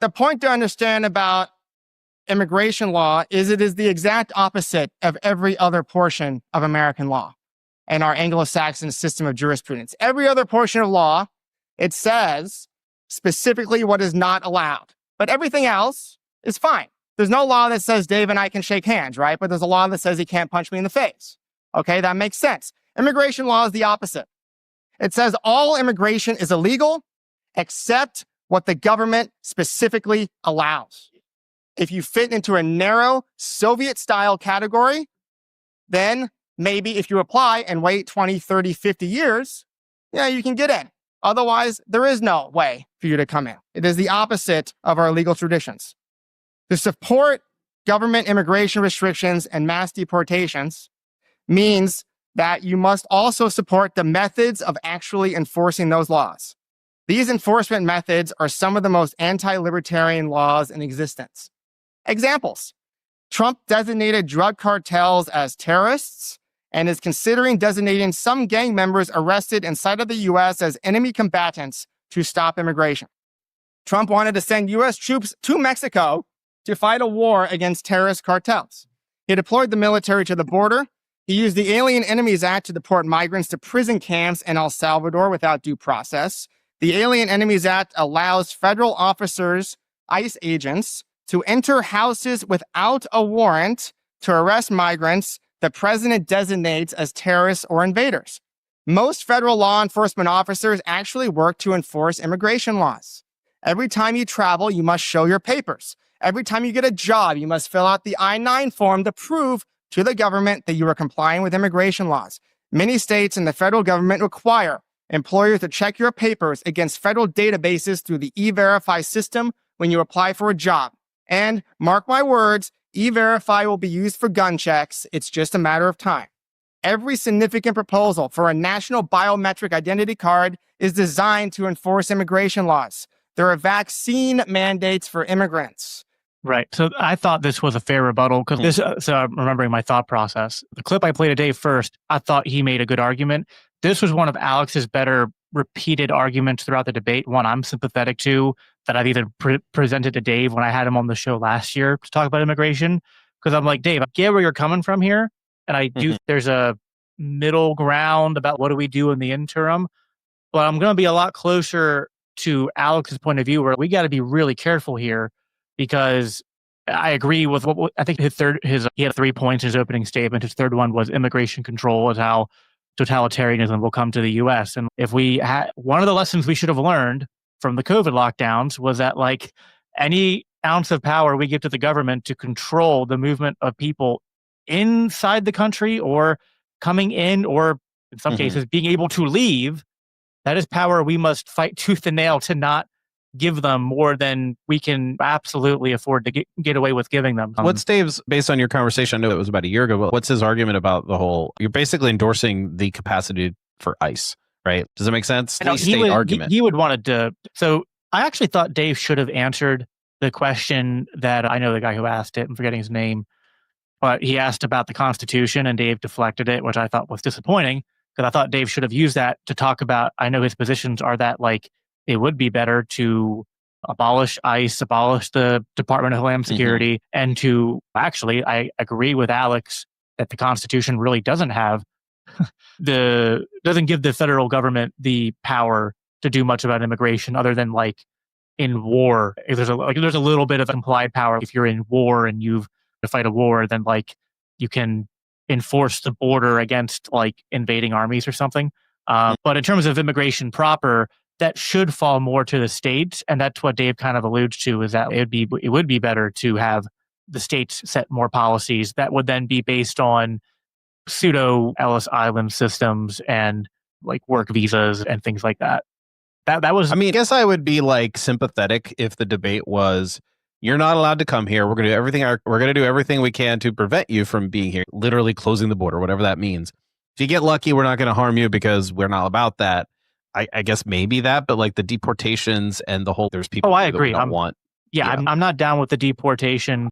the point to understand about immigration law is it is the exact opposite of every other portion of American law and our Anglo-Saxon system of jurisprudence. Every other portion of law, it says specifically what is not allowed, but everything else is fine. There's no law that says Dave and I can shake hands, right? But there's a law that says he can't punch me in the face. Okay, that makes sense. Immigration law is the opposite. It says all immigration is illegal except what the government specifically allows. If you fit into a narrow Soviet-style category, then maybe if you apply and wait 20, 30, 50 years, yeah, you can get in. Otherwise, there is no way for you to come in. It is the opposite of our legal traditions. To support government immigration restrictions and mass deportations means that you must also support the methods of actually enforcing those laws. These enforcement methods are some of the most anti-libertarian laws in existence. Examples: Trump designated drug cartels as terrorists and is considering designating some gang members arrested inside of the U.S. as enemy combatants to stop immigration. Trump wanted to send U.S. troops to Mexico to fight a war against terrorist cartels. He deployed the military to the border. He used the Alien Enemies Act to deport migrants to prison camps in El Salvador without due process. The Alien Enemies Act allows federal officers, ICE agents, to enter houses without a warrant to arrest migrants the president designates as terrorists or invaders. Most federal law enforcement officers actually work to enforce immigration laws. Every time you travel, you must show your papers. Every time you get a job, you must fill out the I-9 form to prove to the government that you are complying with immigration laws. Many states and the federal government require employers to check your papers against federal databases through the E-Verify system when you apply for a job. And mark my words, E-Verify will be used for gun checks. It's just a matter of time. Every significant proposal for a national biometric identity card is designed to enforce immigration laws. There are vaccine mandates for immigrants. Right. So I thought this was a fair rebuttal because so I'm remembering my thought process. The clip I played today first, I thought he made a good argument. This was one of Alex's better repeated arguments throughout the debate, one I'm sympathetic to, that I've even presented to Dave when I had him on the show last year to talk about immigration. Because I'm like, Dave, I get where you're coming from here. And I do, there's a middle ground about what do we do in the interim. But I'm going to be a lot closer to Alex's point of view where we got to be really careful here because I agree with what I think he had 3 points in his opening statement. His third one was immigration control is how totalitarianism will come to the U.S. And if we had one of the lessons we should have learned from the COVID lockdowns was that like any ounce of power we give to the government to control the movement of people inside the country or coming in or in some cases being able to leave, that is power we must fight tooth and nail to not give them more than we can absolutely afford to get away with giving them. What's Dave's, based on your conversation, I know it was about a year ago, but what's his argument about the whole, you're basically endorsing the capacity for ICE, right? Does that make sense? He would want to, so I actually thought Dave should have answered the question that I know the guy who asked it, I'm forgetting his name, but he asked about the Constitution and Dave deflected it, which I thought was disappointing because I thought Dave should have used that to talk about, I know his positions are that like, it would be better to abolish ICE, abolish the Department of Homeland Security, and to actually, I agree with Alex that the Constitution really doesn't have doesn't give the federal government the power to do much about immigration other than like in war. There's a little bit of implied power. If you're in war and you've to fight a war, then like you can enforce the border against like invading armies or something. But in terms of immigration proper, that should fall more to the states. And that's what Dave kind of alludes to is that it would be better to have the states set more policies that would then be based on pseudo Ellis Island systems and like work visas and things like that. That was, I mean, I guess I would be like sympathetic if the debate was, you're not allowed to come here. We're going to do everything we can to prevent you from being here, literally closing the border, whatever that means. If you get lucky, we're not going to harm you because we're not about that. I guess maybe that, but like the deportations and the whole, there's people I agree. that don't want. Yeah, I'm not down with the deportation.